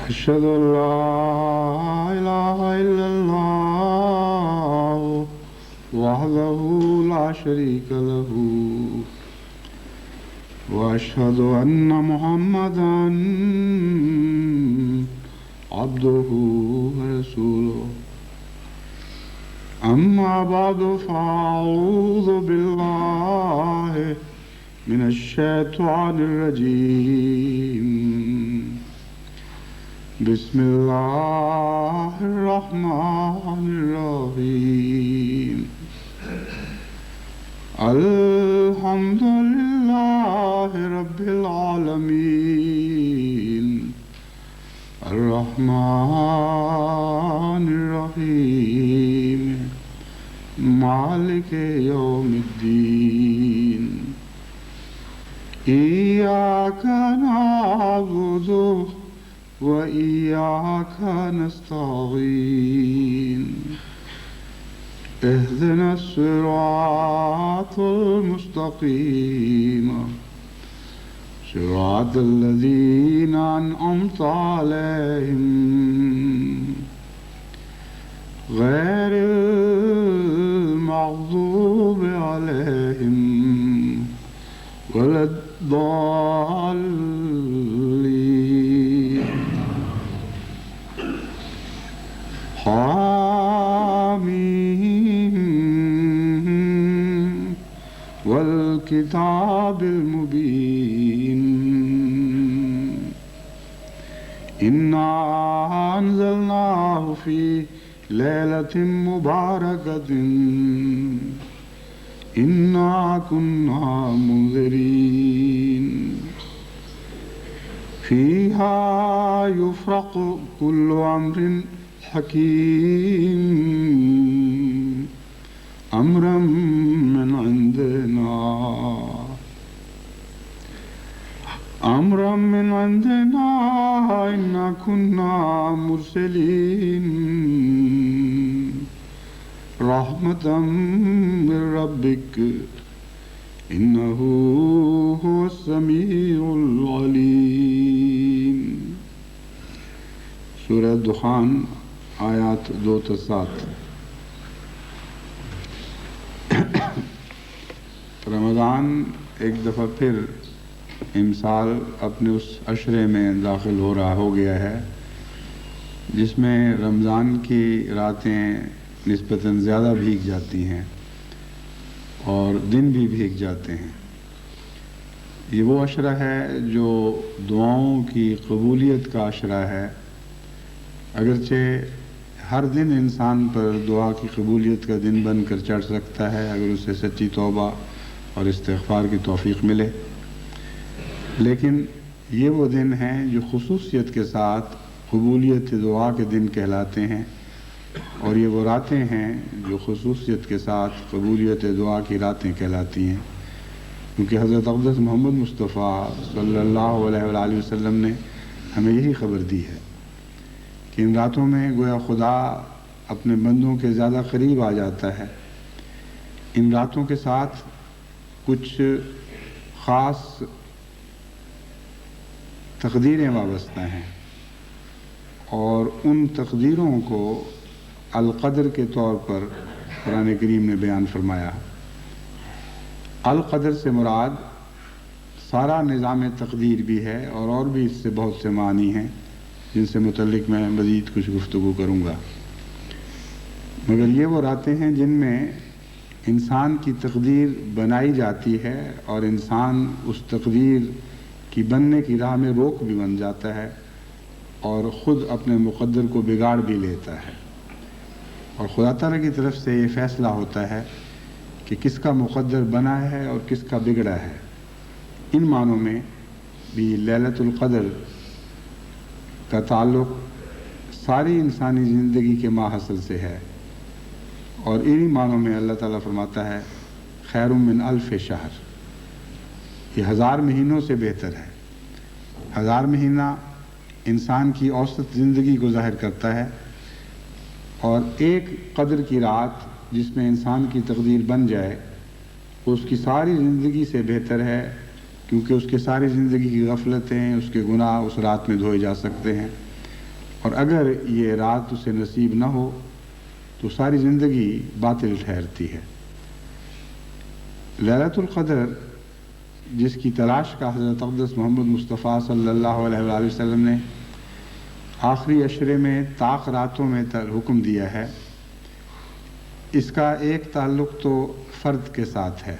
أشهد أن لا إله إلا الله وحده لا شريك له وأشهد أن محمدا عبده ورسوله أما بعد فأعوذ بالله من الشيطان الرجيم بسم الله الرحمن الرحيم الحمد لله رب العالمين الرحمن الرحيم مالك يوم الدين إياك نعبد وإياك نستعين اهدنا الصراط المستقيم صراط الذين أنعمت عليهم غير المغضوب عليهم ولا الضالين حامين والكتاب المبين إنا أنزلناه في ليلة مباركة إنا كنا منذرين فيها يفرق كل أمر حكيم أمرا من عندنا إنا كنا مرسلين رحمة من ربك إنه هو السميع العليم. سورہ دخان آیات 2-7. رمضان ایک دفعہ پھر امسال اپنے اس عشرے میں داخل ہو گیا ہے جس میں رمضان کی راتیں نسبتاً زیادہ بھیگ جاتی ہیں اور دن بھی بھیگ جاتے ہیں. یہ وہ عشرہ ہے جو دعاؤں کی قبولیت کا عشرہ ہے. اگرچہ ہر دن انسان پر دعا کی قبولیت کا دن بن کر چڑھ سکتا ہے اگر اسے سچی توبہ اور استغفار کی توفیق ملے، لیکن یہ وہ دن ہیں جو خصوصیت کے ساتھ قبولیت دعا کے دن کہلاتے ہیں، اور یہ وہ راتیں ہیں جو خصوصیت کے ساتھ قبولیت دعا کی راتیں کہلاتی ہیں، کیونکہ حضرت اقدس محمد مصطفیٰ صلی اللہ علیہ وآلہ وسلم نے ہمیں یہی خبر دی ہے کہ ان راتوں میں گویا خدا اپنے بندوں کے زیادہ قریب آ جاتا ہے. ان راتوں کے ساتھ کچھ خاص تقدیریں وابستہ ہیں، اور ان تقدیروں کو القدر کے طور پر قرآن کریم نے بیان فرمایا. القدر سے مراد سارا نظام تقدیر بھی ہے، اور بھی اس سے بہت سے معنی ہیں جن سے متعلق میں مزید کچھ گفتگو کروں گا. مگر یہ وہ راتیں ہیں جن میں انسان کی تقدیر بنائی جاتی ہے، اور انسان اس تقدیر کی بننے کی راہ میں روک بھی بن جاتا ہے اور خود اپنے مقدر کو بگاڑ بھی لیتا ہے، اور خدا تعالیٰ کی طرف سے یہ فیصلہ ہوتا ہے کہ کس کا مقدر بنا ہے اور کس کا بگڑا ہے. ان معنوں میں بھی لیلۃ القدر کا تعلق ساری انسانی زندگی کے ماحصل سے ہے، اور انہی معنوں میں اللہ تعالیٰ فرماتا ہے خیر من الف شہر، یہ 1000 مہینوں سے بہتر ہے. 1000 مہینہ انسان کی اوسط زندگی کو ظاہر کرتا ہے، اور ایک قدر کی رات جس میں انسان کی تقدیر بن جائے وہ اس کی ساری زندگی سے بہتر ہے، کیونکہ اس کے ساری زندگی کی غفلتیں، اس کے گناہ اس رات میں دھوئے جا سکتے ہیں. اور اگر یہ رات اسے نصیب نہ ہو تو ساری زندگی باطل ٹھہرتی ہے۔ لیلۃ القدر جس کی تلاش کا حضرت اقدس محمد مصطفیٰ صلی اللہ علیہ وآلہ وسلم نے آخری عشرے میں طاق راتوں میں حکم دیا ہے، اس کا ایک تعلق تو فرد کے ساتھ ہے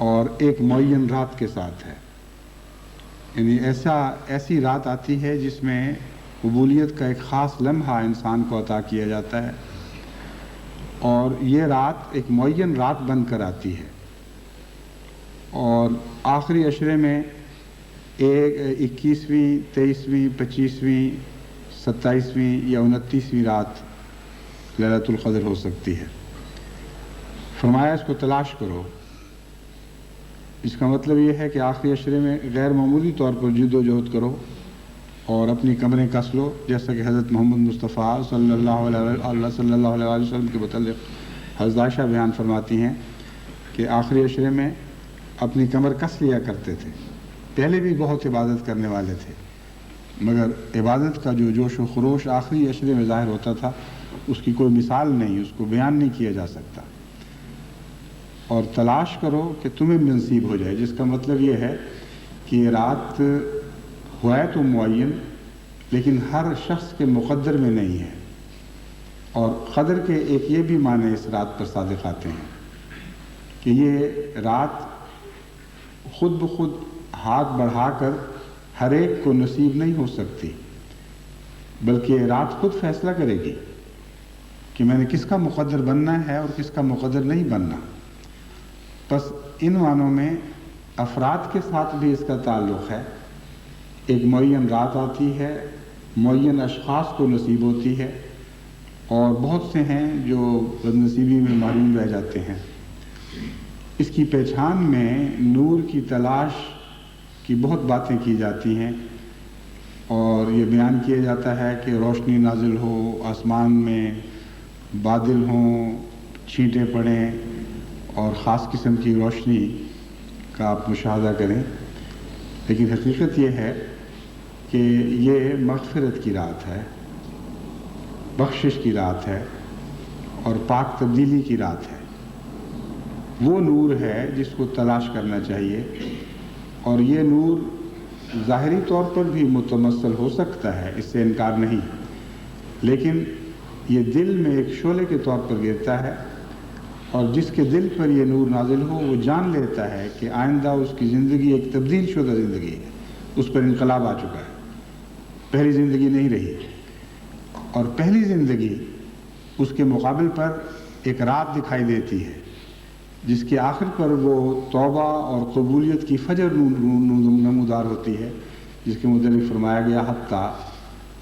اور ایک معین رات کے ساتھ ہے۔ یعنی ایسی رات آتی ہے جس میں قبولیت کا ایک خاص لمحہ انسان کو عطا کیا جاتا ہے، اور یہ رات ایک معین رات بن کر آتی ہے، اور آخری عشرے میں 21ویں 23ویں 25ویں 27ویں یا 29ویں رات لیلۃ القدر ہو سکتی ہے۔ فرمایا اس کو تلاش کرو۔ اس کا مطلب یہ ہے کہ آخری عشرے میں غیر معمولی طور پر جد و جہد کرو اور اپنی کمریں کس لو، جیسا کہ حضرت محمد مصطفیٰ صلی اللہ علیہ وسلم کے متعلق حضرت عائشہ بیان فرماتی ہیں کہ آخری عشرے میں اپنی کمر کس لیا کرتے تھے۔ پہلے بھی بہت عبادت کرنے والے تھے، مگر عبادت کا جو جوش و خروش آخری عشرے میں ظاہر ہوتا تھا اس کی کوئی مثال نہیں، اس کو بیان نہیں کیا جا سکتا۔ اور تلاش کرو کہ تمہیں نصیب ہو جائے، جس کا مطلب یہ ہے کہ یہ رات ہے تو معین، لیکن ہر شخص کے مقدر میں نہیں ہے۔ اور قدر کے ایک یہ بھی معنی اس رات پر صادق آتے ہیں کہ یہ رات خود بخود ہاتھ بڑھا کر ہر ایک کو نصیب نہیں ہو سکتی، بلکہ رات خود فیصلہ کرے گی کہ میں نے کس کا مقدر بننا ہے اور کس کا مقدر نہیں بننا۔ بس ان معنوں میں افراد کے ساتھ بھی اس کا تعلق ہے۔ ایک معین رات آتی ہے، معین اشخاص کو نصیب ہوتی ہے، اور بہت سے ہیں جو بد نصیبی میں معلوم رہ جاتے ہیں۔ اس کی پہچان میں نور کی تلاش کی بہت باتیں کی جاتی ہیں، اور یہ بیان کیا جاتا ہے کہ روشنی نازل ہو، آسمان میں بادل ہوں، چھینٹیں پڑیں اور خاص قسم کی روشنی کا آپ مشاہدہ کریں، لیکن حقیقت یہ ہے کہ یہ مغفرت کی رات ہے، بخشش کی رات ہے اور پاک تبدیلی کی رات ہے۔ وہ نور ہے جس کو تلاش کرنا چاہیے، اور یہ نور ظاہری طور پر بھی متمثل ہو سکتا ہے، اس سے انکار نہیں، لیکن یہ دل میں ایک شعلے کے طور پر گرتا ہے، اور جس کے دل پر یہ نور نازل ہو وہ جان لیتا ہے کہ آئندہ اس کی زندگی ایک تبدیل شدہ زندگی ہے، اس پر انقلاب آ چکا ہے، پہلی زندگی نہیں رہی، اور پہلی زندگی اس کے مقابل پر ایک رات دکھائی دیتی ہے جس کے آخر پر وہ توبہ اور قبولیت کی فجر نمودار ہوتی ہے، جس کے متعلق فرمایا گیا حتیٰ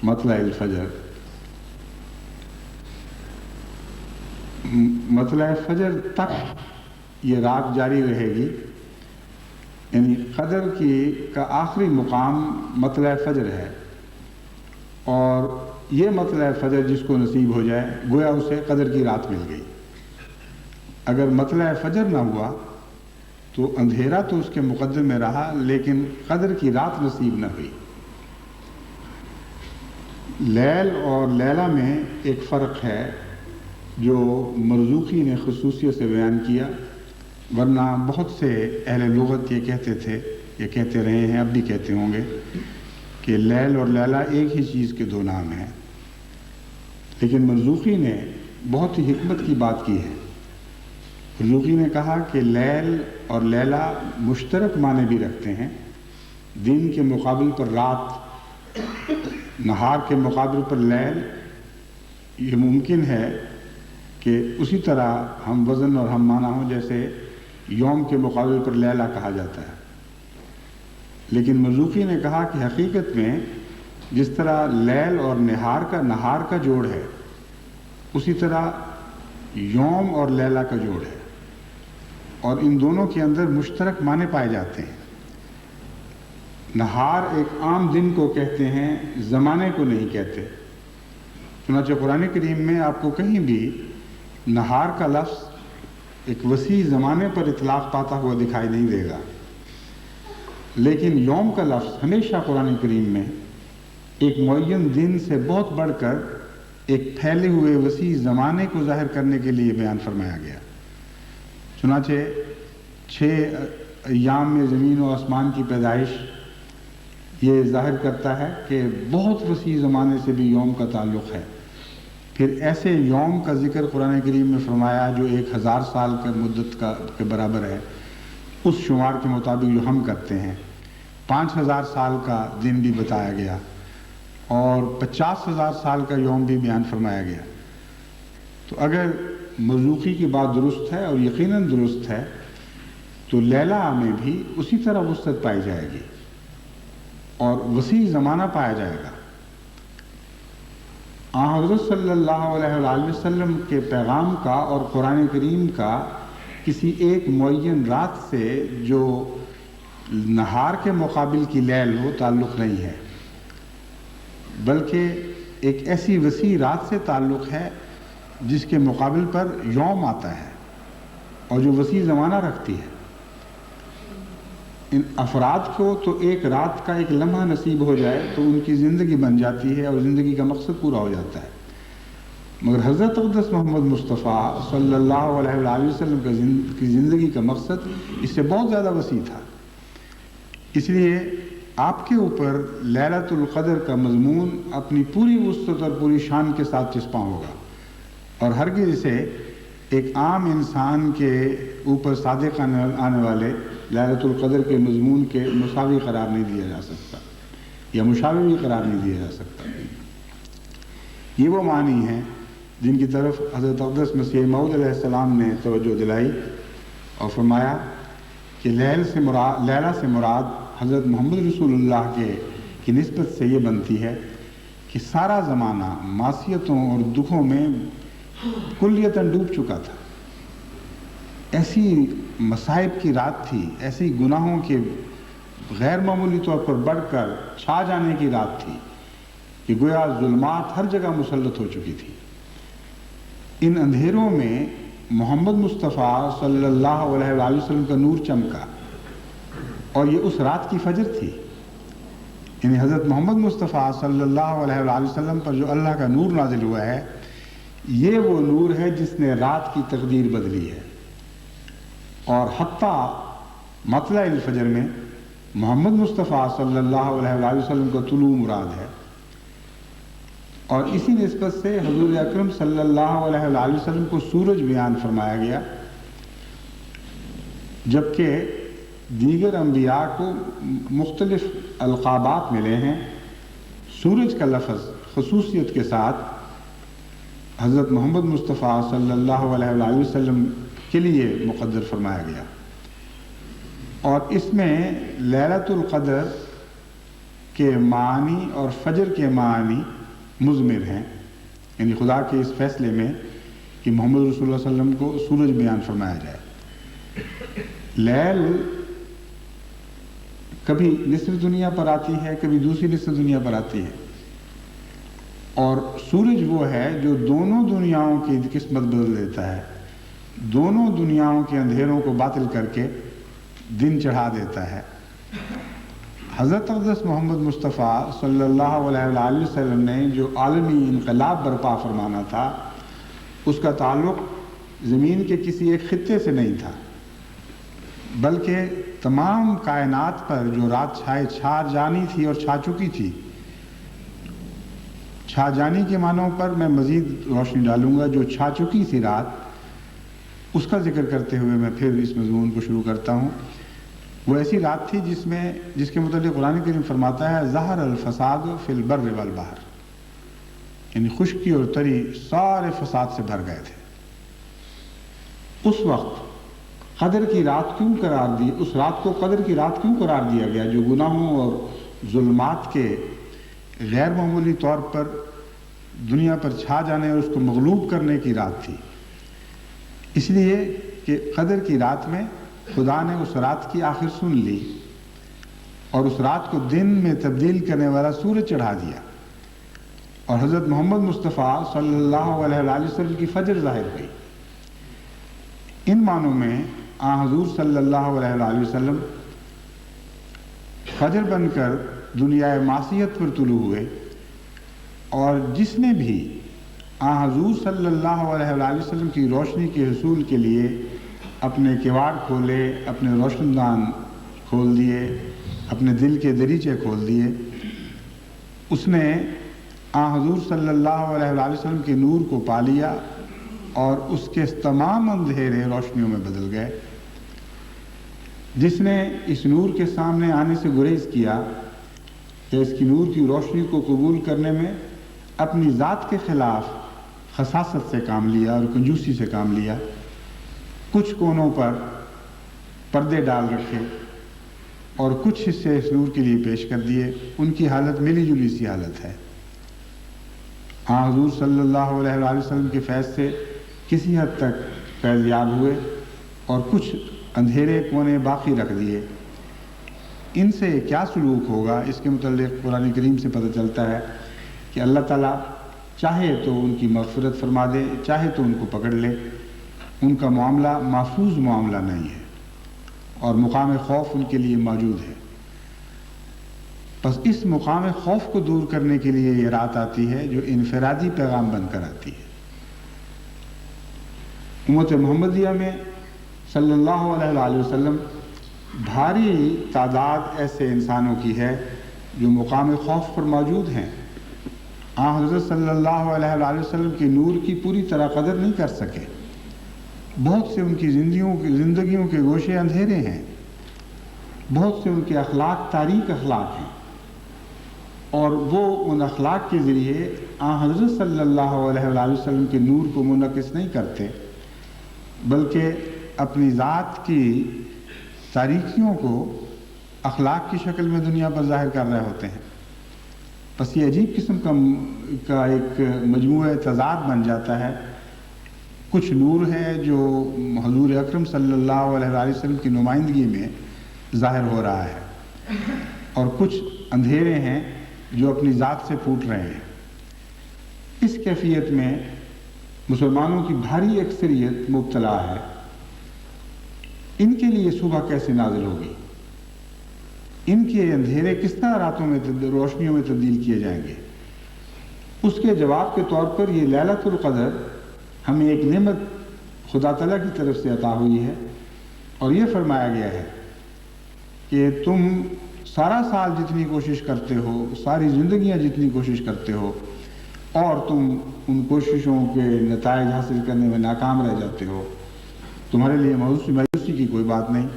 مطلع الفجر، مطلع فجر تک یہ رات جاری رہے گی۔ یعنی قدر کا آخری مقام مطلع فجر ہے، اور یہ مطلع فجر جس کو نصیب ہو جائے گویا اسے قدر کی رات مل گئی۔ اگر مطلع فجر نہ ہوا تو اندھیرا تو اس کے مقدر میں رہا، لیکن قدر کی رات نصیب نہ ہوئی۔ لیل اور لیلہ میں ایک فرق ہے جو مرزوقی نے خصوصیت سے بیان کیا، ورنہ بہت سے اہل لغت یہ کہتے تھے، یہ کہتے رہے ہیں، اب بھی کہتے ہوں گے کہ لیل اور لیلہ ایک ہی چیز کے دو نام ہیں، لیکن مرزوقی نے بہت ہی حکمت کی بات کی ہے۔ مرزوقی نے کہا کہ لیل اور لیلہ مشترک معنی بھی رکھتے ہیں، دن کے مقابل پر رات، نہار کے مقابل پر لیل۔ یہ ممکن ہے کہ اسی طرح ہم وزن اور ہم معنی ہوں، جیسے یوم کے مقابل پر لیلہ کہا جاتا ہے، لیکن مرزوقی نے کہا کہ حقیقت میں جس طرح لیل اور نہار کا جوڑ ہے، اسی طرح یوم اور لیلہ کا جوڑ ہے، اور ان دونوں کے اندر مشترک معنی پائے جاتے ہیں۔ نہار ایک عام دن کو کہتے ہیں، زمانے کو نہیں کہتے۔ چنانچہ قرآن کریم میں آپ کو کہیں بھی نہار کا لفظ ایک وسیع زمانے پر اطلاق پاتا ہوا دکھائی نہیں دے گا، لیکن یوم کا لفظ ہمیشہ قرآن کریم میں ایک معین دن سے بہت بڑھ کر ایک پھیلے ہوئے وسیع زمانے کو ظاہر کرنے کے لیے بیان فرمایا گیا۔ چنانچہ 6 ایام میں زمین و آسمان کی پیدائش یہ ظاہر کرتا ہے کہ بہت وسیع زمانے سے بھی یوم کا تعلق ہے۔ پھر ایسے یوم کا ذکر قرآن کریم میں فرمایا جو 1000 سال کا مدت کے برابر ہے، اس شمار کے مطابق جو ہم کرتے ہیں۔ 5000 سال کا دن بھی بتایا گیا اور 50,000 سال کا یوم بھی بیان فرمایا گیا۔ تو اگر مرزوقی کی بات درست ہے اور یقیناً درست ہے تو لیلہ میں بھی اسی طرح وسعت پائی جائے گی اور وسیع زمانہ پایا جائے گا۔ حضرت صلی اللہ علیہ وآلہ وسلم کے پیغام کا اور قرآن کریم کا کسی ایک معین رات سے جو نہار کے مقابل کی لیل ہو تعلق نہیں ہے، بلکہ ایک ایسی وسیع رات سے تعلق ہے جس کے مقابل پر یوم آتا ہے اور جو وسیع زمانہ رکھتی ہے۔ ان افراد کو تو ایک رات کا ایک لمحہ نصیب ہو جائے تو ان کی زندگی بن جاتی ہے اور زندگی کا مقصد پورا ہو جاتا ہے، مگر حضرت اقدس محمد مصطفیٰ صلی اللہ علیہ وآلہ وسلم کی زندگی کا مقصد اس سے بہت زیادہ وسیع تھا۔ اس لیے آپ کے اوپر لیلۃ القدر کا مضمون اپنی پوری وسعت اور پوری شان کے ساتھ چسپاں ہوگا، اور ہرگز اسے ایک عام انسان کے اوپر صادق آنے والے لیلۃ القدر کے مضمون کے مساوی قرار نہیں دیا جا سکتا یا مشابہ بھی قرار نہیں دیا جا سکتا۔ یہ وہ معنی ہیں جن کی طرف حضرت اقدس مسیح موعود علیہ السلام نے توجہ دلائی اور فرمایا کہ لیلہ سے مراد حضرت محمد رسول اللہ کی نسبت سے یہ بنتی ہے کہ سارا زمانہ معصیتوں اور دکھوں میں کلیتاً ڈوب چکا تھا۔ ایسی مصائب کی رات تھی، ایسی گناہوں کے غیر معمولی طور پر بڑھ کر چھا جانے کی رات تھی کہ گویا ظلمات ہر جگہ مسلط ہو چکی تھی۔ ان اندھیروں میں محمد مصطفیٰ صلی اللہ علیہ وآلہ وسلم کا نور چمکا، اور یہ اس رات کی فجر تھی۔ یعنی حضرت محمد مصطفیٰ صلی اللہ علیہ وآلہ وسلم پر جو اللہ کا نور نازل ہوا ہے، یہ وہ نور ہے جس نے رات کی تقدیر بدلی ہے، اور حتیٰ مطلع الفجر میں محمد مصطفیٰ صلی اللہ علیہ وآلہ وسلم کا طلوع مراد ہے، اور اسی نسبت سے حضور اکرم صلی اللہ علیہ وآلہ وسلم کو سورج بیان فرمایا گیا، جبکہ دیگر انبیاء کو مختلف القابات ملے ہیں۔ سورج کا لفظ خصوصیت کے ساتھ حضرت محمد مصطفیٰ صلی اللہ علیہ وآلہ وسلم کے لیے مقدر فرمایا گیا، اور اس میں لیلۃ القدر کے معنی اور فجر کے معنی مضمر ہیں، یعنی خدا کے اس فیصلے میں کہ محمد رسول اللہ صلی اللہ علیہ وسلم کو سورج بیان فرمایا جائے۔ لیل کبھی نصف دنیا پر آتی ہے، کبھی دوسری نصف دنیا پر آتی ہے، اور سورج وہ ہے جو دونوں دنیاؤں کی قسمت بدل دیتا ہے، دونوں دنیاؤں کے اندھیروں کو باطل کر کے دن چڑھا دیتا ہے۔ حضرت اقدس محمد مصطفیٰ صلی اللہ علیہ وآلہ وسلم نے جو عالمی انقلاب برپا فرمانا تھا، اس کا تعلق زمین کے کسی ایک خطے سے نہیں تھا، بلکہ تمام کائنات پر جو رات چھا جانی تھی اور چھا چکی تھی۔ چھا جانی کے معنوں پر میں مزید روشنی ڈالوں گا۔ جو چھا چکی تھی رات، اس کا ذکر کرتے ہوئے میں پھر اس مضمون کو شروع کرتا ہوں۔ وہ ایسی رات تھی جس کے متعلق قرآن کریم فرماتا ہے ظہر الفساد فی البر والبحر، یعنی خشکی اور تری سارے فساد سے بھر گئے تھے۔ اس وقت قدر کی رات کیوں قرار دی، اس رات کو قدر کی رات کیوں قرار دیا گیا جو گناہوں اور ظلمات کے غیر معمولی طور پر دنیا پر چھا جانے اور اس کو مغلوب کرنے کی رات تھی؟ اس لیے کہ قدر کی رات میں خدا نے اس رات کی آخر سن لی اور اس رات کو دن میں تبدیل کرنے والا سورج چڑھا دیا، اور حضرت محمد مصطفیٰ صلی اللہ علیہ وآلہ وسلم کی فجر ظاہر ہوئی۔ ان معنوں میں حضور صلی اللہ علیہ وآلہ وسلم فجر بن کر دنیا معصیت پر طلوع ہوئے اور جس نے بھی حضور صلی اللہ علیہ وآلہ وسلم کی روشنی کے حصول کے لیے اپنے کواڑ کھولے، اپنے روشن دان کھول دیے، اپنے دل کے دریچے کھول دیے، اس نے حضور صلی اللہ علیہ وآلہ وسلم کے نور کو پا لیا اور اس کے تمام اندھیرے روشنیوں میں بدل گئے۔ جس نے اس نور کے سامنے آنے سے گریز کیا کہ اس کی نور کی روشنی کو قبول کرنے میں اپنی ذات کے خلاف خساست سے کام لیا اور کنجوسی سے کام لیا، کچھ کونوں پر پردے ڈال رکھے اور کچھ حصے اس نور کے لیے پیش کر دیے، ان کی حالت ملی جلی سی حالت ہے۔ حضور صلی اللہ علیہ وآلہ وسلم کے فیض سے کسی حد تک فیض یاب ہوئے اور کچھ اندھیرے کونے باقی رکھ دیے۔ ان سے کیا سلوک ہوگا اس کے متعلق قرآن کریم سے پتہ چلتا ہے کہ اللہ تعالیٰ چاہے تو ان کی مغفرت فرما دے، چاہے تو ان کو پکڑ لے۔ ان کا معاملہ محفوظ معاملہ نہیں ہے اور مقام خوف ان کے لیے موجود ہے۔ بس اس مقام خوف کو دور کرنے کے لیے یہ رات آتی ہے جو انفرادی پیغام بن کر آتی ہے۔ امت محمدیہ میں صلی اللہ علیہ وآلہ وسلم بھاری تعداد ایسے انسانوں کی ہے جو مقام خوف پر موجود ہیں۔ حضرت صلی اللہ علیہ وآلہ وسلم کے نور کی پوری طرح قدر نہیں کر سکے۔ بہت سے ان کی زندگیوں کے گوشے اندھیرے ہیں، بہت سے ان کے اخلاق تاریک اخلاق ہیں، اور وہ ان اخلاق کے ذریعے حضرت صلی اللہ علیہ وآلہ وسلم کے نور کو منعکس نہیں کرتے، بلکہ اپنی ذات کی تاریکیوں کو اخلاق کی شکل میں دنیا پر ظاہر کر رہے ہوتے ہیں۔ بس یہ عجیب قسم کا ایک مجموعہ تضاد بن جاتا ہے۔ کچھ نور ہے جو حضور اکرم صلی اللہ علیہ وآلہ وسلم کی نمائندگی میں ظاہر ہو رہا ہے، اور کچھ اندھیرے ہیں جو اپنی ذات سے پھوٹ رہے ہیں۔ اس کیفیت میں مسلمانوں کی بھاری اکثریت مبتلا ہے۔ ان کے لیے صبح کیسے نازل ہوگی؟ ان کے اندھیرے کس طرح راتوں میں روشنیوں میں تبدیل کیے جائیں گے؟ اس کے جواب کے طور پر یہ لیلۃ القدر ہمیں ایک نعمت خدا تعالیٰ کی طرف سے عطا ہوئی ہے، اور یہ فرمایا گیا ہے کہ تم سارا سال جتنی کوشش کرتے ہو، ساری زندگیاں جتنی کوشش کرتے ہو، اور تم ان کوششوں کے نتائج حاصل کرنے میں ناکام رہ جاتے ہو، تمہارے لیے مایوسی کی کوئی بات نہیں۔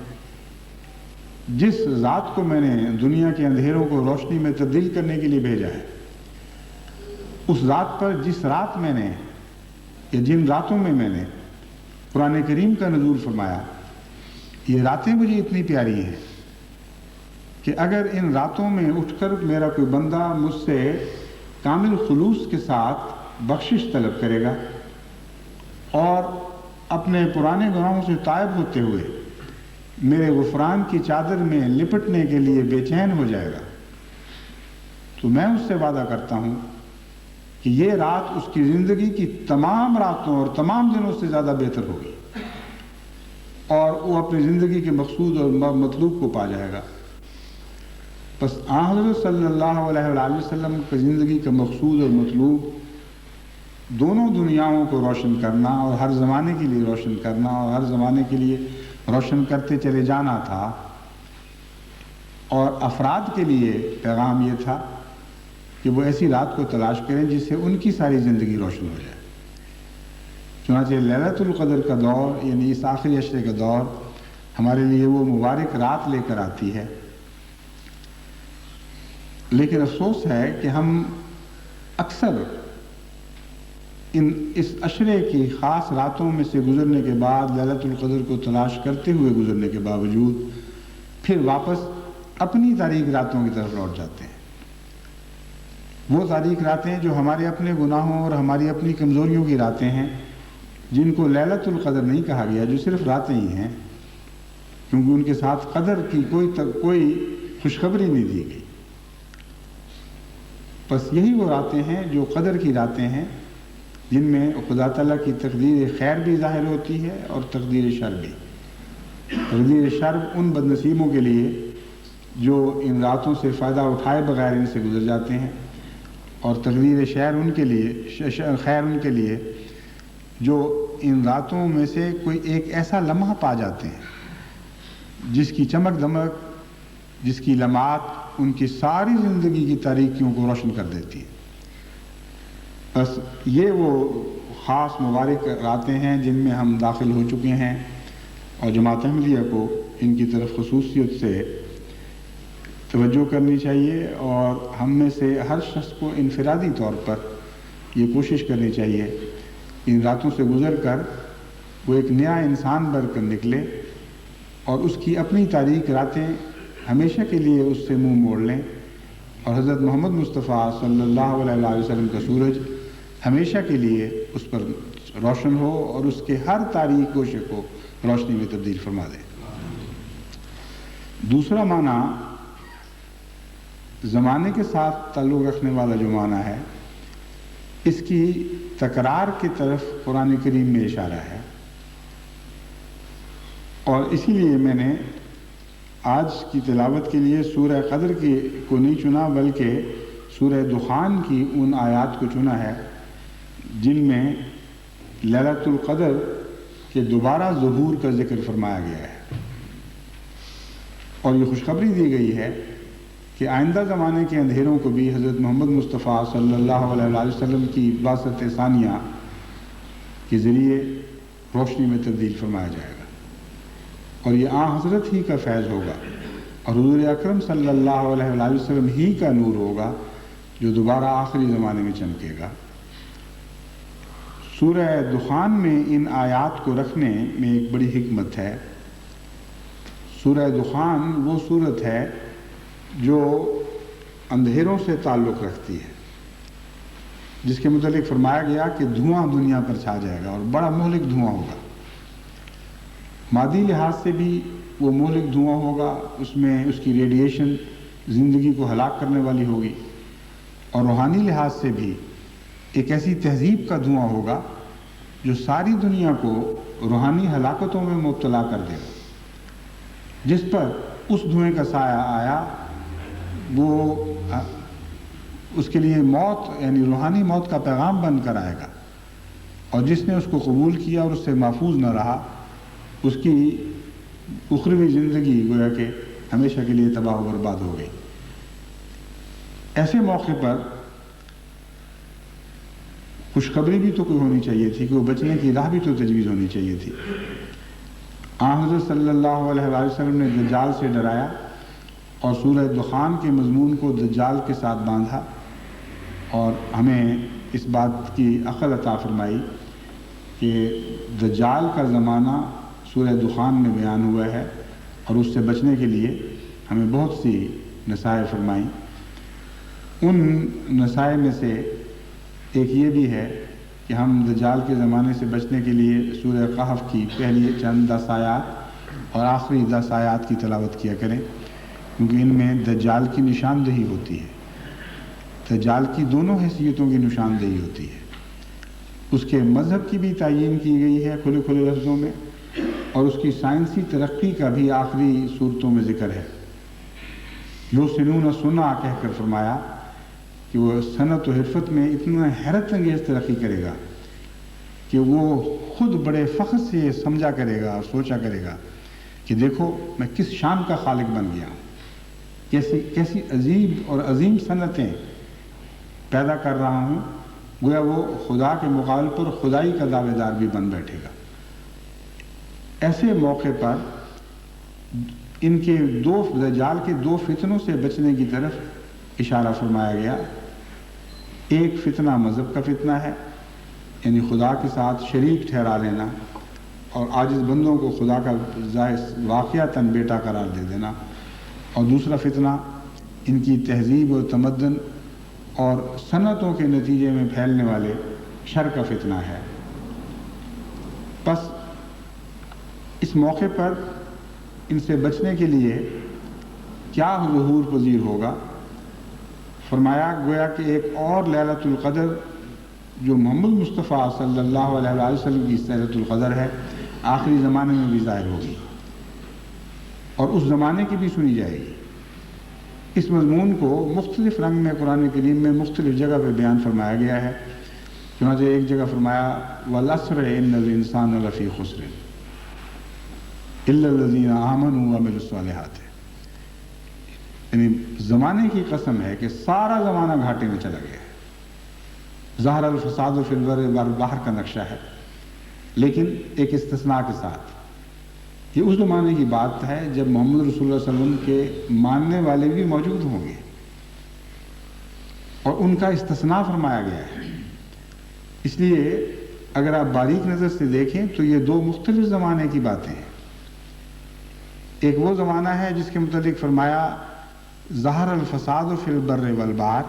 جس ذات کو میں نے دنیا کے اندھیروں کو روشنی میں تبدیل کرنے کے لیے بھیجا ہے، اس ذات پر جس رات میں نے یا جن راتوں میں میں نے قرآن کریم کا نزول فرمایا، یہ راتیں مجھے اتنی پیاری ہیں کہ اگر ان راتوں میں اٹھ کر میرا کوئی بندہ مجھ سے کامل خلوص کے ساتھ بخشش طلب کرے گا اور اپنے پرانے گناہوں سے تائب ہوتے ہوئے میرے غفران کی چادر میں لپٹنے کے لیے بے چین ہو جائے گا، تو میں اس سے وعدہ کرتا ہوں کہ یہ رات اس کی زندگی کی تمام راتوں اور تمام دنوں سے زیادہ بہتر ہوگی، اور وہ اپنی زندگی کے مقصود اور مطلوب کو پا جائے گا۔ بس حضرت صلی اللہ علیہ وآلہ وسلم کی زندگی کا مقصود اور مطلوب دونوں دنیاؤں کو روشن کرنا، اور ہر زمانے کے لیے روشن کرنا، اور ہر زمانے کے لیے روشن کرتے چلے جانا تھا، اور افراد کے لیے پیغام یہ تھا کہ وہ ایسی رات کو تلاش کریں جس سے ان کی ساری زندگی روشن ہو جائے۔ چنانچہ لیلۃ القدر کا دور، یعنی اس آخری عشرے کا دور، ہمارے لیے وہ مبارک رات لے کر آتی ہے۔ لیکن افسوس ہے کہ ہم اکثر اس عشرے کی خاص راتوں میں سے گزرنے کے بعد، لیلۃ القدر کو تلاش کرتے ہوئے گزرنے کے باوجود، پھر واپس اپنی تاریک راتوں کی طرف لوٹ جاتے ہیں۔ وہ تاریک راتیں جو ہمارے اپنے گناہوں اور ہماری اپنی کمزوریوں کی راتیں ہیں، جن کو لیلۃ القدر نہیں کہا گیا، جو صرف راتیں ہی ہیں، کیونکہ ان کے ساتھ قدر کی کوئی خوشخبری نہیں دی گئی۔ بس یہی وہ راتیں ہیں جو قدر کی راتیں ہیں، جن میں خدا تعالیٰ کی تقدیر خیر بھی ظاہر ہوتی ہے اور تقدیر شر بھی۔ تقدیر شر ان بد نصیبوں کے لیے جو ان راتوں سے فائدہ اٹھائے بغیر ان سے گزر جاتے ہیں، اور تقدیر خیر ان کے لیے جو ان راتوں میں سے کوئی ایک ایسا لمحہ پا جاتے ہیں جس کی چمک دمک، جس کی لمحات ان کی ساری زندگی کی تاریکیوں کو روشن کر دیتی ہے۔ بس یہ وہ خاص مبارک راتیں ہیں جن میں ہم داخل ہو چکے ہیں، اور جماعت احمدیہ کو ان کی طرف خصوصیت سے توجہ کرنی چاہیے، اور ہم میں سے ہر شخص کو انفرادی طور پر یہ کوشش کرنی چاہیے ان راتوں سے گزر کر وہ ایک نیا انسان بن کر نکلے، اور اس کی اپنی تاریک راتیں ہمیشہ کے لیے اس سے منہ موڑ لیں، اور حضرت محمد مصطفیٰ صلی اللہ علیہ وسلم کا سورج ہمیشہ کے لیے اس پر روشن ہو اور اس کے ہر تاریک گوشے کو روشنی میں تبدیل فرما دے۔ دوسرا معنی زمانے کے ساتھ تعلق رکھنے والا جو معنی ہے، اس کی تکرار کی طرف قرآن کریم میں اشارہ ہے، اور اسی لیے میں نے آج کی تلاوت کے لیے سورہ قدر کو نہیں چنا، بلکہ سورہ دخان کی ان آیات کو چنا ہے جن میں لیلۃ القدر کے دوبارہ ظہور کا ذکر فرمایا گیا ہے، اور یہ خوشخبری دی گئی ہے کہ آئندہ زمانے کے اندھیروں کو بھی حضرت محمد مصطفیٰ صلی اللہ علیہ وسلم کی بعثت ثانیہ کے ذریعے روشنی میں تبدیل فرمایا جائے گا، اور یہ حضرت ہی کا فیض ہوگا، اور حضور اکرم صلی اللہ علیہ وسلم ہی کا نور ہوگا جو دوبارہ آخری زمانے میں چمکے گا۔ سورہ دخان میں ان آیات کو رکھنے میں ایک بڑی حکمت ہے۔ سورہ دخان وہ صورت ہے جو اندھیروں سے تعلق رکھتی ہے، جس کے متعلق فرمایا گیا کہ دھواں دنیا پر چھا جائے گا، اور بڑا مہلک دھواں ہوگا۔ مادی لحاظ سے بھی وہ مہلک دھواں ہوگا، اس میں اس کی ریڈیشن زندگی کو ہلاک کرنے والی ہوگی، اور روحانی لحاظ سے بھی ایک ایسی تہذیب کا دھواں ہوگا جو ساری دنیا کو روحانی ہلاکتوں میں مبتلا کر دے گا۔ جس پر اس دھوئیں کا سایہ آیا وہ اس کے لیے موت، یعنی روحانی موت کا پیغام بن کر آئے گا، اور جس نے اس کو قبول کیا اور اس سے محفوظ نہ رہا، اس کی اخروی زندگی گویا کہ ہمیشہ کے لیے تباہ و برباد ہو گئی۔ ایسے موقع پر خوشخبری بھی تو کوئی ہونی چاہیے تھی کہ وہ بچنے کی راہ بھی تو تجویز ہونی چاہیے تھی۔ حضرت صلی اللہ علیہ وسلم نے دجال سے ڈرایا اور سورہ دخان کے مضمون کو دجال کے ساتھ باندھا، اور ہمیں اس بات کی عقل عطا فرمائی کہ دجال کا زمانہ سورہ دخان میں بیان ہوا ہے، اور اس سے بچنے کے لیے ہمیں بہت سی نصائح فرمائیں۔ ان نصائح میں سے ایک یہ بھی ہے کہ ہم دجال کے زمانے سے بچنے کے لیے سورہ کہف کی پہلی چند 10 آیات اور آخری 10 آیات کی تلاوت کیا کریں، کیونکہ ان میں دجال کی نشاندہی ہوتی ہے، دجال کی دونوں حیثیتوں کی نشاندہی ہوتی ہے، اس کے مذہب کی بھی تعیین کی گئی ہے کھلے کھلے لفظوں میں، اور اس کی سائنسی ترقی کا بھی آخری صورتوں میں ذکر ہے۔ یوسنون سنا کہہ کر فرمایا کہ وہ صنعت و حرفت میں اتنا حیرت انگیز ترقی کرے گا کہ وہ خود بڑے فخر سے یہ سمجھا کرے گا اور سوچا کرے گا کہ دیکھو میں کس شان کا خالق بن گیا ہوں، کیسی عجیب اور عظیم صنعتیں پیدا کر رہا ہوں، گویا وہ خدا کے مقابل پر خدائی کا دعوے دار بھی بن بیٹھے گا۔ ایسے موقع پر ان کے دجال کے 2 فتنوں سے بچنے کی طرف اشارہ فرمایا گیا۔ ایک فتنہ مذہب کا فتنہ ہے، یعنی خدا کے ساتھ شریک ٹھہرا لینا اور عاجز بندوں کو خدا کا واقعتاً بیٹا قرار دے دینا، اور دوسرا فتنہ ان کی تہذیب اور تمدن اور صنعتوں کے نتیجے میں پھیلنے والے شر کا فتنہ ہے۔ بس اس موقع پر ان سے بچنے کے لیے کیا ظہور پذیر ہوگا؟ فرمایا گویا کہ ایک اور لیلۃ القدر جو محمد مصطفیٰ صلی اللہ علیہ وسلم کی لیلۃ القدر ہے، آخری زمانے میں بھی ظاہر ہوگی، اور اس زمانے کی بھی سنی جائے گی۔ اس مضمون کو مختلف رنگ میں قرآن کریم میں مختلف جگہ پہ بیان فرمایا گیا ہے۔ چنانچہ ایک جگہ فرمایا وَالْعَصْرِ إِنَّ الْإِنسَانَ لَفِي خُسْرٍ إِلَّا الَّذِينَ آمَنُوا وَعَمِلُوا الصَّالِحَاتِ، یعنی زمانے کی قسم ہے کہ سارا زمانہ گھاٹے میں چلا گیا ہے۔ ظہر الفساد فی البر والبحر کا نقشہ ہے، لیکن ایک استثناء کے ساتھ۔ یہ اس زمانے کی بات ہے جب محمد رسول اللہ صلی اللہ علیہ وسلم کے ماننے والے بھی موجود ہوں گے، اور ان کا استثناء فرمایا گیا ہے۔ اس لیے اگر آپ باریک نظر سے دیکھیں تو یہ دو مختلف زمانے کی باتیں ہیں۔ ایک وہ زمانہ ہے جس کے متعلق فرمایا ظہر الفساد فی البر والبحر،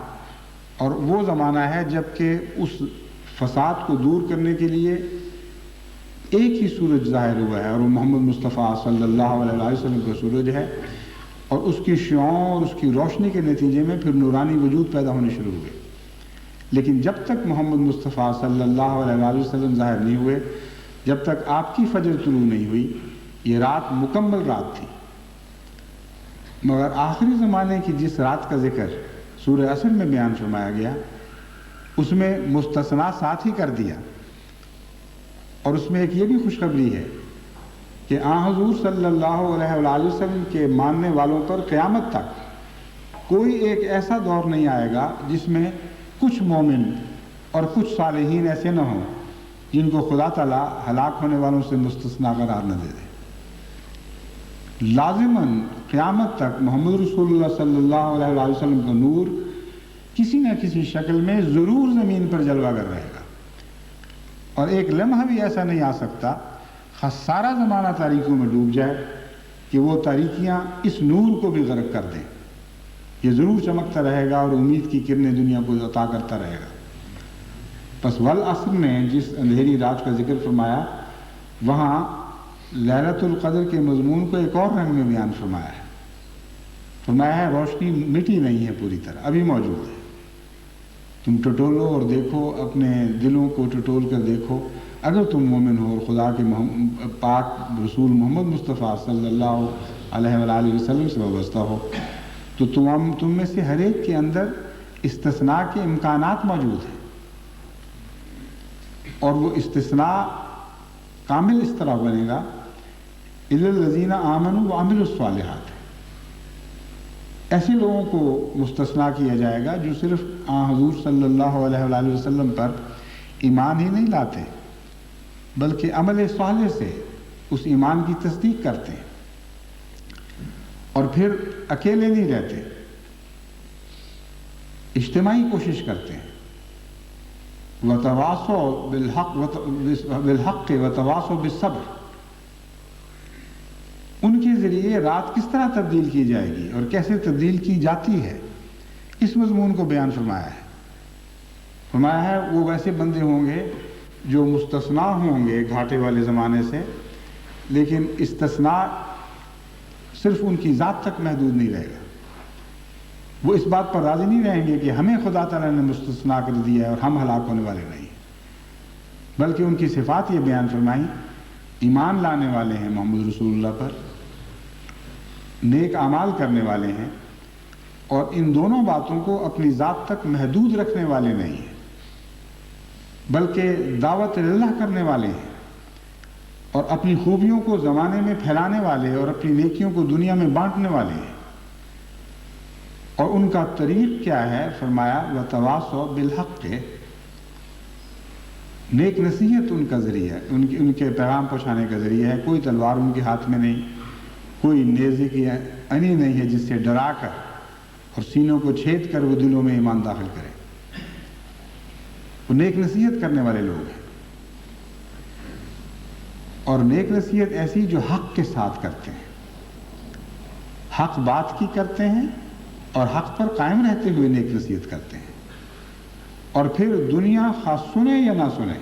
اور وہ زمانہ ہے جب کہ اس فساد کو دور کرنے کے لیے ایک ہی سورج ظاہر ہوا ہے، اور وہ محمد مصطفیٰ صلی اللہ علیہ وسلم کا سورج ہے، اور اس کی شعاعوں اور اس کی روشنی کے نتیجے میں پھر نورانی وجود پیدا ہونے شروع ہوئے۔ لیکن جب تک محمد مصطفیٰ صلی اللہ علیہ وسلم ظاہر نہیں ہوئے، جب تک آپ کی فجر طلوع نہیں ہوئی، یہ رات مکمل رات تھی۔ مگر آخری زمانے کی جس رات کا ذکر سورہ عصر میں بیان فرمایا گیا، اس میں مستثنیٰ ساتھ ہی کر دیا، اور اس میں ایک یہ بھی خوشخبری ہے کہ حضور صلی اللہ علیہ وآلہ وسلم کے ماننے والوں پر قیامت تک کوئی ایک ایسا دور نہیں آئے گا جس میں کچھ مومن اور کچھ صالحین ایسے نہ ہوں جن کو خدا تعالیٰ ہلاک ہونے والوں سے مستثنیٰ قرار نہ دے دے۔ لازماً قیامت تک محمد رسول اللہ صلی اللہ علیہ وآلہ وسلم کا نور کسی نہ کسی شکل میں ضرور زمین پر جلوہ گر رہے گا، اور ایک لمحہ بھی ایسا نہیں آ سکتا سارا زمانہ تاریکیوں میں ڈوب جائے کہ وہ تاریکیاں اس نور کو بھی غرق کر دیں۔ یہ ضرور چمکتا رہے گا اور امید کی کرنیں دنیا کو عطا کرتا رہے گا۔ پس والعصر نے جس اندھیری رات کا ذکر فرمایا، وہاں لیلۃ القدر کے مضمون کو ایک اور رنگ میں بیان فرمایا ہے۔ فرمایا ہے روشنی مٹی نہیں ہے پوری طرح، ابھی موجود ہے۔ تم ٹٹولو اور دیکھو، اپنے دلوں کو ٹٹول کر دیکھو، اگر تم مومن ہو اور خدا کے پاک رسول محمد مصطفیٰ صلی اللہ علیہ وآلہ وسلم سے وابستہ ہو، تو تم میں سے ہر ایک کے اندر استثناء کے امکانات موجود ہیں، اور وہ استثناء کامل اس طرح بنے گا اِلَّا الَّذِينَ آمَنُوا وَعَمِلُوا الصَّالِحَاتِ، ایسے لوگوں کو مستثنیٰ کیا جائے گا جو صرف حضور صلی اللہ علیہ وآلہ وسلم پر ایمان ہی نہیں لاتے، بلکہ عمل صالح سے اس ایمان کی تصدیق کرتے ہیں، اور پھر اکیلے نہیں رہتے، اجتماعی کوشش کرتے ہیں۔ وَتَوَاصَوْا بِالْحَقِّ وَتَوَاصَوْا بِالصَّبْرِ، ان کے ذریعے رات کس طرح تبدیل کی جائے گی اور کیسے تبدیل کی جاتی ہے، اس مضمون کو بیان فرمایا ہے۔ فرمایا ہے وہ ویسے بندے ہوں گے جو مستثنیٰ ہوں گے گھاٹے والے زمانے سے، لیکن استثناء صرف ان کی ذات تک محدود نہیں رہے گا۔ وہ اس بات پر راضی نہیں رہیں گے کہ ہمیں خدا تعالیٰ نے مستثنیٰ کر دیا ہے اور ہم ہلاک ہونے والے نہیں، بلکہ ان کی صفات یہ بیان فرمائیں، ایمان لانے والے ہیں محمد رسول اللہ پر، نیک اعمال کرنے والے ہیں، اور ان دونوں باتوں کو اپنی ذات تک محدود رکھنے والے نہیں ہیں، بلکہ دعوت اللہ کرنے والے ہیں، اور اپنی خوبیوں کو زمانے میں پھیلانے والے اور اپنی نیکیوں کو دنیا میں بانٹنے والے ہیں۔ اور ان کا طریق کیا ہے؟ فرمایا وَتَوَاصَوْا بِالْحَقِّ، نیک نصیحت ان کا ذریعہ ہے، ان کے پیغام پہنچانے کا ذریعہ ہے۔ کوئی تلوار ان کے ہاتھ میں نہیں، کوئی نیزے کی انی نہیں ہے جس سے ڈرا کر اور سینوں کو چھید کر وہ دلوں میں ایمان داخل کرے۔ وہ نیک نصیحت کرنے والے لوگ ہیں، اور نیک نصیحت ایسی جو حق کے ساتھ کرتے ہیں، حق بات کی کرتے ہیں اور حق پر قائم رہتے ہوئے نیک نصیحت کرتے ہیں، اور پھر دنیا خاص سنے یا نہ سنے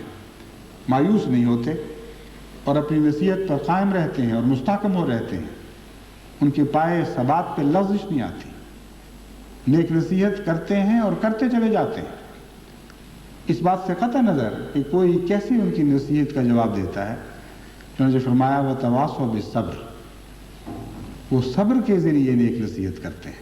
مایوس نہیں ہوتے، اور اپنی نصیحت پر قائم رہتے ہیں اور مستحکم ہو رہتے ہیں، ان کے پائے ثبات پہ لغزش نہیں آتی، نیک نصیحت کرتے ہیں اور کرتے چلے جاتے ہیں، اس بات سے قطع نظر کہ کوئی کیسے ان کی نصیحت کا جواب دیتا ہے۔ چنانچہ فرمایا وَتَوَاصَوْا بِالصَّبْرِ، وہ صبر کے ذریعے نیک نصیحت کرتے ہیں۔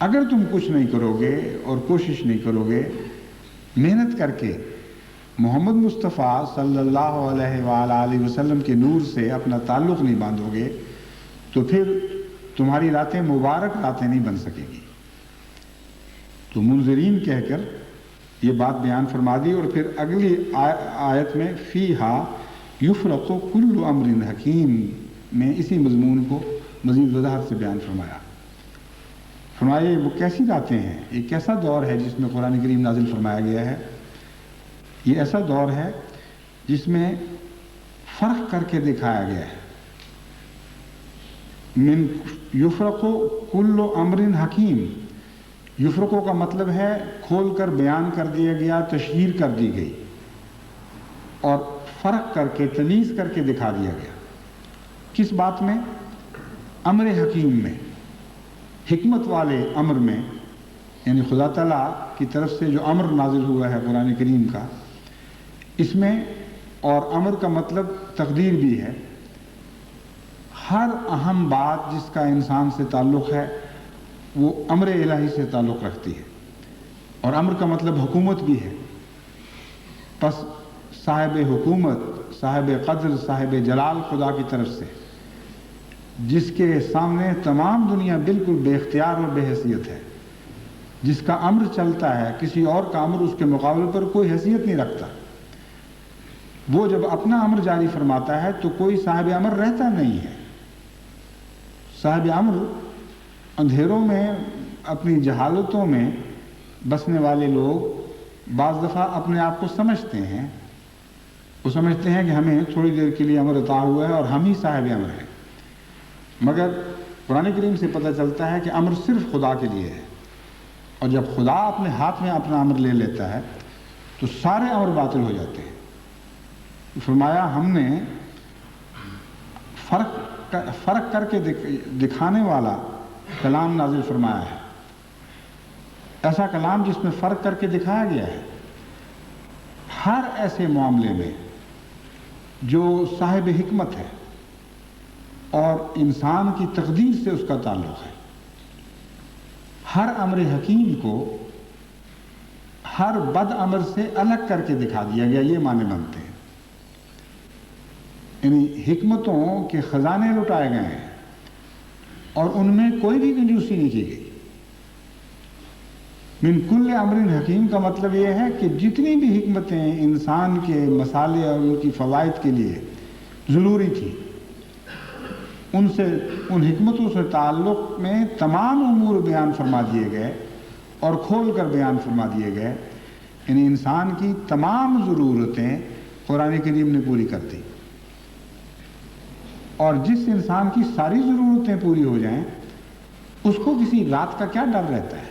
اگر تم کچھ نہیں کرو گے اور کوشش نہیں کرو گے محنت کر کے محمد مصطفیٰ صلی اللہ علیہ وآلہ وسلم کے نور سے اپنا تعلق نہیں باندھو گے تو پھر تمہاری راتیں مبارک راتیں نہیں بن سکیں گی۔ تو منذرین کہہ کر یہ بات بیان فرما دی، اور پھر اگلی آیت میں فیہا یفرق کل امر حکیم میں اسی مضمون کو مزید وضاحت سے بیان فرمایا۔ فرمایا وہ کیسی راتیں ہیں، یہ کیسا دور ہے جس میں قرآن کریم نازل فرمایا گیا ہے؟ یہ ایسا دور ہے جس میں فرق کر کے دکھایا گیا ہے۔ من یفرق کل امر حکیم، یفرقوں کا مطلب ہے کھول کر بیان کر دیا گیا، تشہیر کر دی گئی، اور فرق کر کے تمیز کر کے دکھا دیا گیا۔ کس بات میں؟ امر حکیم میں، حکمت والے امر میں، یعنی خدا تعالیٰ کی طرف سے جو امر نازل ہوا ہے قرآن کریم کا، اس میں، اور امر کا مطلب تقدیر بھی ہے، ہر اہم بات جس کا انسان سے تعلق ہے وہ امر الہی سے تعلق رکھتی ہے، اور امر کا مطلب حکومت بھی ہے۔ پس صاحب حکومت، صاحب قدر، صاحب جلال خدا کی طرف سے، جس کے سامنے تمام دنیا بالکل بے اختیار اور بے حیثیت ہے، جس کا امر چلتا ہے، کسی اور کا امر اس کے مقابلے پر کوئی حیثیت نہیں رکھتا، وہ جب اپنا امر جاری فرماتا ہے تو کوئی صاحب امر رہتا نہیں ہے۔ صاحب امر اندھیروں میں، اپنی جہالتوں میں بسنے والے لوگ بعض دفعہ اپنے آپ کو سمجھتے ہیں، وہ سمجھتے ہیں کہ ہمیں تھوڑی دیر کے لیے امر عطا ہوا ہے اور ہم ہی صاحب امر ہیں، مگر قرآن کریم سے پتہ چلتا ہے کہ امر صرف خدا کے لیے ہے، اور جب خدا اپنے ہاتھ میں اپنا امر لے لیتا ہے تو سارے امر باطل ہو جاتے ہیں۔ فرمایا ہم نے فرق کر کے دکھانے والا کلام نازل فرمایا ہے، ایسا کلام جس میں فرق کر کے دکھایا گیا ہے۔ ہر ایسے معاملے میں جو صاحب حکمت ہے اور انسان کی تقدیر سے اس کا تعلق ہے، ہر امر حکیم کو ہر بد امر سے الگ کر کے دکھا دیا گیا، یہ معنی بنتے ہیں۔ یعنی حکمتوں کے خزانے لٹائے گئے ہیں اور ان میں کوئی بھی کنجوسی نہیں کی گئی۔ من کل امر حکیم کا مطلب یہ ہے کہ جتنی بھی حکمتیں انسان کے مسالے اور ان کی فوائد کے لیے ضروری تھی، ان حکمتوں سے تعلق میں تمام امور بیان فرما دیے گئے اور کھول کر بیان فرما دیے گئے۔ یعنی انسان کی تمام ضرورتیں قرآن کریم نے پوری کر دی، اور جس انسان کی ساری ضرورتیں پوری ہو جائیں اس کو کسی رات کا کیا ڈر رہتا ہے؟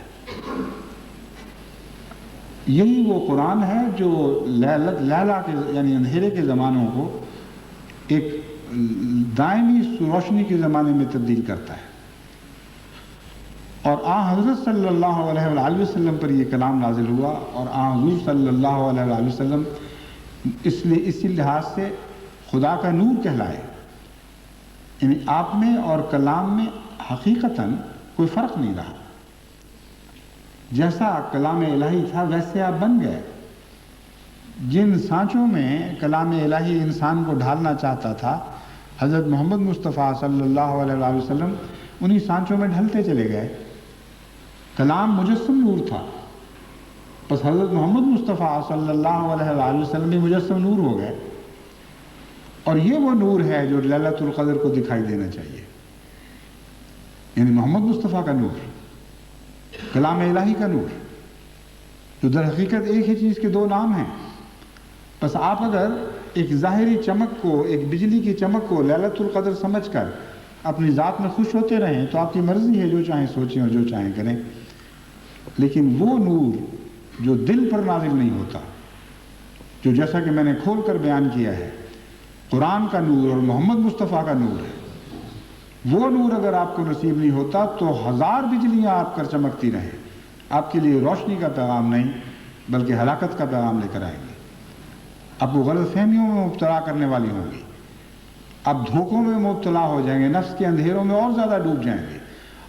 یہی وہ قرآن ہے جو لیلا کے یعنی اندھیرے کے زمانوں کو ایک دائمی روشنی کے زمانے میں تبدیل کرتا ہے۔ اور حضرت صلی اللہ علیہ وآلہ وسلم پر یہ کلام نازل ہوا، اور حضور صلی اللہ علیہ وآلہ وسلم اسی لحاظ سے خدا کا نور کہلائے۔ یعنی آپ میں اور کلام میں حقیقتاً کوئی فرق نہیں رہا، جیسا کلام الہی تھا ویسے آپ بن گئے۔ جن سانچوں میں کلام الہی انسان کو ڈھالنا چاہتا تھا، حضرت محمد مصطفیٰ صلی اللہ علیہ وآلہ وسلم انہی سانچوں میں ڈھلتے چلے گئے۔ کلام مجسم نور تھا، بس حضرت محمد مصطفیٰ صلی اللہ علیہ وآلہ وسلم بھی مجسم نور ہو گئے، اور یہ وہ نور ہے جو لیلۃ القدر کو دکھائی دینا چاہیے۔ یعنی محمد مصطفیٰ کا نور، کلام الہی کا نور، جو در حقیقت ایک ہی چیز کے دو نام ہیں۔ بس آپ اگر ایک ظاہری چمک کو، ایک بجلی کی چمک کو لیلۃ القدر سمجھ کر اپنی ذات میں خوش ہوتے رہیں تو آپ کی مرضی ہے، جو چاہیں سوچیں اور جو چاہیں کریں، لیکن وہ نور جو دل پر نازل نہیں ہوتا، جو جیسا کہ میں نے کھول کر بیان کیا ہے قرآن کا نور اور محمد مصطفیٰ کا نور ہے، وہ نور اگر آپ کو نصیب نہیں ہوتا تو ہزار بجلیاں آپ کر چمکتی رہیں، آپ کے لیے روشنی کا پیغام نہیں بلکہ ہلاکت کا پیغام لے کر آئیں گے۔ آپ وہ غلط فہمیوں میں مبتلا کرنے والی ہوں گی، آپ دھوکوں میں مبتلا ہو جائیں گے، نفس کے اندھیروں میں اور زیادہ ڈوب جائیں گے۔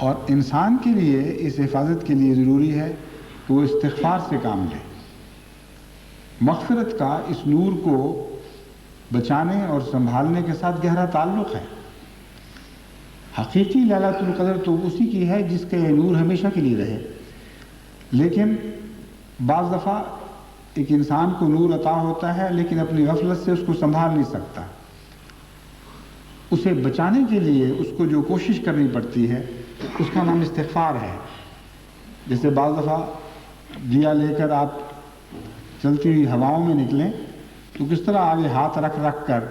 اور انسان کے لیے اس حفاظت کے لیے ضروری ہے کہ وہ استغفار سے کام لے۔ مغفرت کا اس نور کو بچانے اور سنبھالنے کے ساتھ گہرا تعلق ہے۔ حقیقی لیلۃ القدر تو اسی کی ہے جس کا یہ نور ہمیشہ کے لیے رہے، لیکن بعض دفعہ ایک انسان کو نور عطا ہوتا ہے لیکن اپنی غفلت سے اس کو سنبھال نہیں سکتا۔ اسے بچانے کے لیے اس کو جو کوشش کرنی پڑتی ہے اس کا نام استغفار ہے۔ جیسے بعض دفعہ دیا لے کر آپ چلتی ہوئی ہواؤں میں نکلیں تو کس طرح آگے ہاتھ رکھ کر،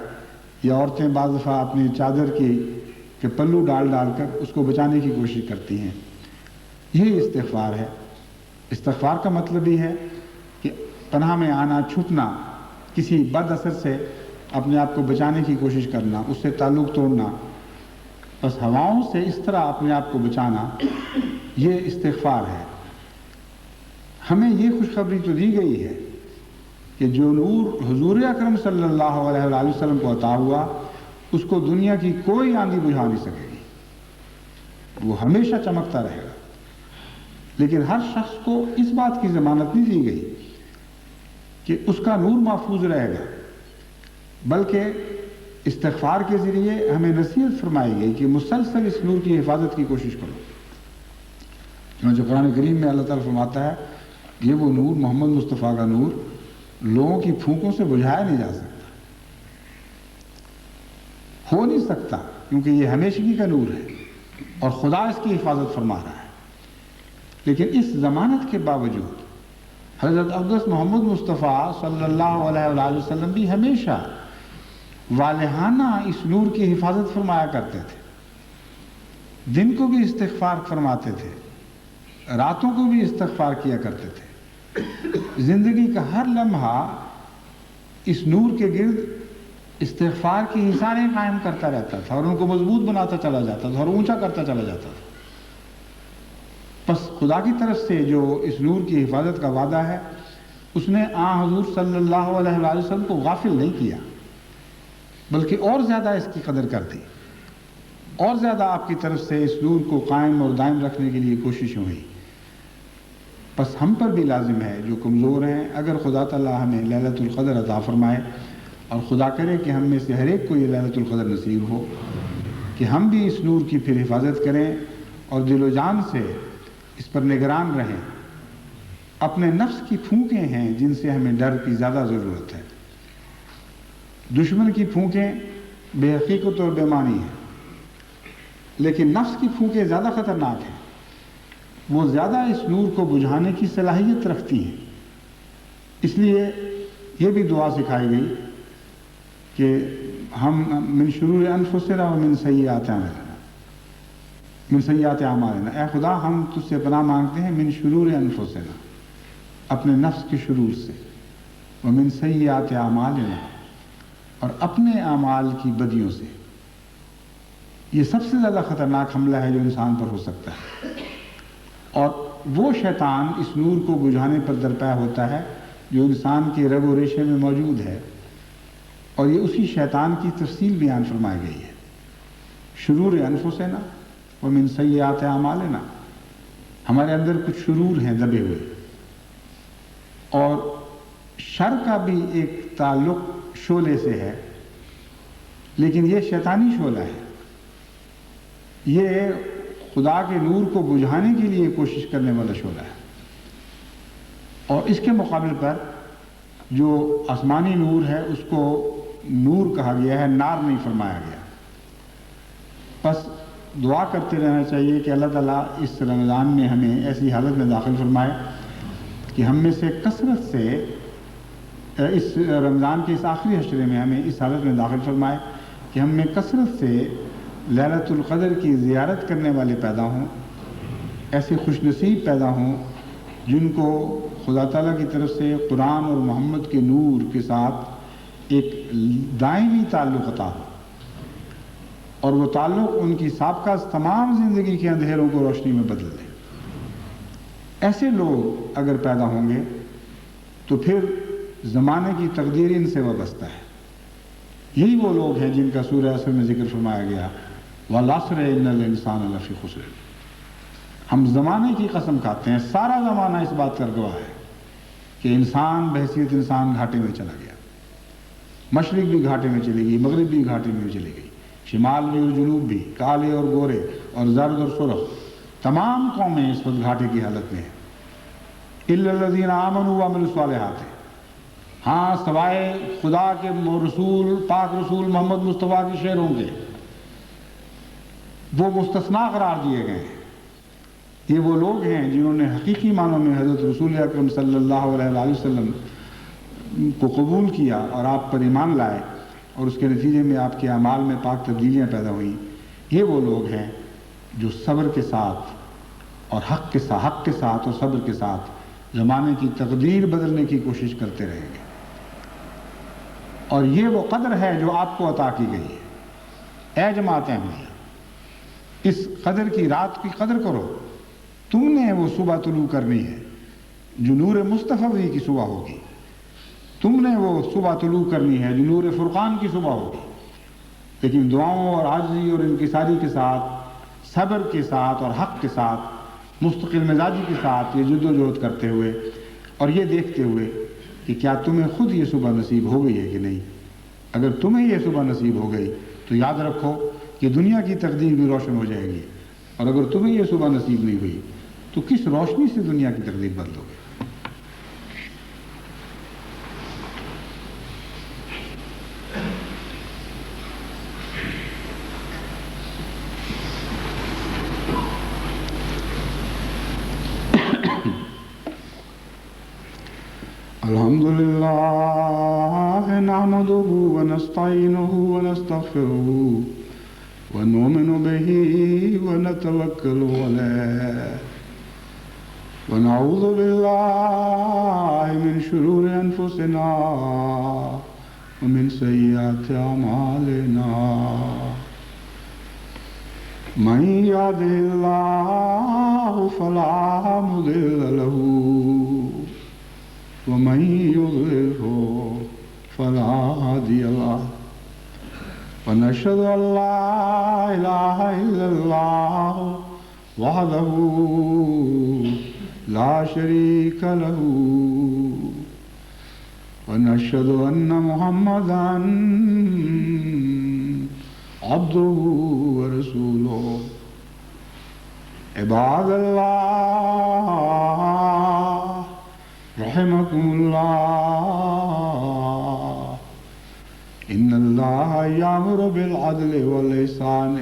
یا عورتیں بعض دفعہ اپنی چادر کے پلو ڈال کر اس کو بچانے کی کوشش کرتی ہیں۔ یہی استغفار ہے۔ استغفار کا مطلب یہ ہے کہ پناہ میں آنا، چھپنا، کسی بد اثر سے اپنے آپ کو بچانے کی کوشش کرنا، اس سے تعلق توڑنا، بس ہواؤں سے اس طرح اپنے آپ کو بچانا، یہ استغفار ہے۔ ہمیں یہ خوشخبری تو دی گئی ہے کہ جو نور حضور اکرم صلی اللہ علیہ وآلہ وسلم کو عطا ہوا اس کو دنیا کی کوئی آندھی بجھا نہیں سکے گی، وہ ہمیشہ چمکتا رہے گا۔ لیکن ہر شخص کو اس بات کی ضمانت نہیں دی گئی کہ اس کا نور محفوظ رہے گا، بلکہ استغفار کے ذریعے ہمیں نصیحت فرمائی گئی کہ مسلسل اس نور کی حفاظت کی کوشش کرو۔ چنانچہ قرآن کریم میں اللہ تعالیٰ فرماتا ہے یہ وہ نور، محمد مصطفیٰ کا نور، لوگوں کی پھونکوں سے بجھایا نہیں جا سکتا، ہو نہیں سکتا، کیونکہ یہ ہمیشگی کا نور ہے اور خدا اس کی حفاظت فرما رہا ہے۔ لیکن اس ضمانت کے باوجود حضرت اقدس محمد مصطفیٰ صلی اللہ علیہ وآلہ وسلم بھی ہمیشہ والہانہ اس نور کی حفاظت فرمایا کرتے تھے۔ دن کو بھی استغفار فرماتے تھے، راتوں کو بھی استغفار کیا کرتے تھے۔ زندگی کا ہر لمحہ اس نور کے گرد استغفار کی حصاریں قائم کرتا رہتا تھا اور ان کو مضبوط بناتا چلا جاتا تھا اور اونچا کرتا چلا جاتا تھا۔ بس خدا کی طرف سے جو اس نور کی حفاظت کا وعدہ ہے اس نے حضور صلی اللہ علیہ وآلہ وسلم کو غافل نہیں کیا، بلکہ اور زیادہ اس کی قدر کر دی، اور زیادہ آپ کی طرف سے اس نور کو قائم اور دائم رکھنے کے لیے کوششیں ہوئی۔ بس ہم پر بھی لازم ہے جو کمزور ہیں، اگر خدا تعالیٰ ہمیں لیلۃ القدر عطا فرمائے، اور خدا کرے کہ ہم میں سے ہر ایک کو یہ لیلۃ القدر نصیب ہو، کہ ہم بھی اس نور کی پھر حفاظت کریں اور دل و جان سے اس پر نگران رہیں۔ اپنے نفس کی پھونکیں ہیں جن سے ہمیں ڈر کی زیادہ ضرورت ہے۔ دشمن کی پھونکیں بے حقیقت اور بے معنی ہیں، لیکن نفس کی پھونکیں زیادہ خطرناک ہیں، وہ زیادہ اس نور کو بجھانے کی صلاحیت رکھتی ہیں۔ اس لیے یہ بھی دعا سکھائی گئی کہ ہم من شرور انفسنا ومن سیئات اعمالنا، من سیئات اعمالنا، اے خدا ہم تجھ سے پناہ مانگتے ہیں من شرور انفسنا، اپنے نفس کے شرور سے، ومن سیئات اعمالنا، اور اپنے اعمال کی بدیوں سے۔ یہ سب سے زیادہ خطرناک حملہ ہے جو انسان پر ہو سکتا ہے، اور وہ شیطان اس نور کو بجھانے پر درپے ہوتا ہے جو انسان کے رگ و ریشے میں موجود ہے، اور یہ اسی شیطان کی تفصیل بیان فرمائی گئی ہے۔ شرور انفسنا ومن سیئات اعمالنا، ہمارے اندر کچھ شرور ہیں دبے ہوئے، اور شر کا بھی ایک تعلق شعلے سے ہے، لیکن یہ شیطانی شعلہ ہے، یہ خدا کے نور کو بجھانے کے لیے کوشش کرنے والا شعلہ ہے۔ اور اس کے مقابل پر جو آسمانی نور ہے اس کو نور کہا گیا ہے، نار نہیں فرمایا گیا۔ بس دعا کرتے رہنا چاہیے کہ اللہ تعالیٰ اس رمضان میں ہمیں ایسی حالت میں داخل فرمائے کہ ہم میں سے کثرت سے اس رمضان کے اس آخری عشرے میں ہمیں اس حالت میں داخل فرمائے کہ ہم میں کثرت سے لیلۃ القدر کی زیارت کرنے والے پیدا ہوں، ایسے خوش نصیب پیدا ہوں جن کو خدا تعالیٰ کی طرف سے قرآن اور محمد کے نور کے ساتھ ایک دائمی تعلق عطا ہو، اور وہ تعلق ان کی سابقہ تمام زندگی کے اندھیروں کو روشنی میں بدل دے۔ ایسے لوگ اگر پیدا ہوں گے تو پھر زمانے کی تقدیر ان سے وابستہ ہے۔ یہی وہ لوگ ہیں جن کا سورہ عصر میں ذکر فرمایا گیا، وَالْعَصْرِ إِنَّ الْإِنسَانَ لَفِي خُسْرٍ، ہم زمانے کی قسم کھاتے ہیں، سارا زمانہ اس بات کا گواہ ہے کہ انسان بحیثیت انسان گھاٹے میں چلا گیا. مشرق بھی گھاٹے میں چلی گئی، مغرب بھی گھاٹے میں چلی گئی، شمال بھی اور جنوب بھی، کالے اور گورے اور زرد اور سرخ، تمام قومیں اس وقت گھاٹے کی حالت میں ہیں. الا الذین آمنوا وعملوا الصالحات، ہاں سوائے خدا کے رسول، پاک رسول محمد مصطفیٰ کے شہروں کے، وہ مستثنا قرار دیے گئے ہیں. یہ وہ لوگ ہیں جنہوں نے حقیقی معنوں میں حضرت رسول اکرم صلی اللہ علیہ وآلہ وسلم کو قبول کیا اور آپ پر ایمان لائے، اور اس کے نتیجے میں آپ کے اعمال میں پاک تبدیلیاں پیدا ہوئیں. یہ وہ لوگ ہیں جو صبر کے ساتھ اور حق کے ساتھ اور صبر کے ساتھ زمانے کی تقدیر بدلنے کی کوشش کرتے رہیں گے. اور یہ وہ قدر ہے جو آپ کو عطا کی گئی ہے. اے جماعت احمدیہ، اس قدر کی رات کی قدر کرو. تم نے وہ صبح طلوع کرنی ہے جو نور مصطفی کی صبح ہوگی. تم نے وہ صبح طلوع کرنی ہے جو نور فرقان کی صبح ہوگی. لیکن دعاؤں اور عاجزی اور انکساری کے ساتھ، صبر کے ساتھ اور حق کے ساتھ، مستقل مزاجی کے ساتھ یہ جد و جہد کرتے ہوئے اور یہ دیکھتے ہوئے کہ کیا تمہیں خود یہ صبح نصیب ہو گئی ہے کہ نہیں. اگر تمہیں یہ صبح نصیب ہو گئی تو یاد رکھو کہ دنیا کی تقدیر بھی روشن ہو جائے گی، اور اگر تمہیں یہ صبح نصیب نہیں ہوئی تو کس روشنی سے دنیا کی تقدیر بدلو گے. الحمدللہ نحمده ونستعینه ونستغفره ونؤمن به ونتوکل علیہ ونعوذ باللہ من شرور انفسنا ومن سیئات اعمالنا من یهده اللہ فلا مضل له ومن يضلله فلا هادي له ونشهد أن لا إله إلا الله وحده لا شريك له ونشهد أن محمدا عبده ورسوله. عباد الله رحمكم الله، إن الله يأمر بالعدل والإحسان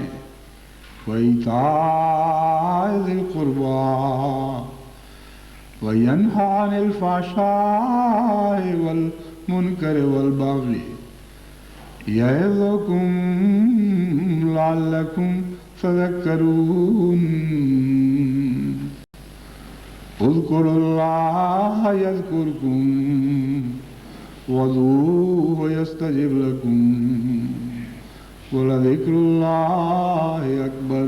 وإيتاء ذي القربى وينهى عن الفحشاء والمنكر والبغي يعظكم لعلكم تذكرون. اذكروا الله يذكركم وادعوه يستجب لكم ولذكر الله أكبر.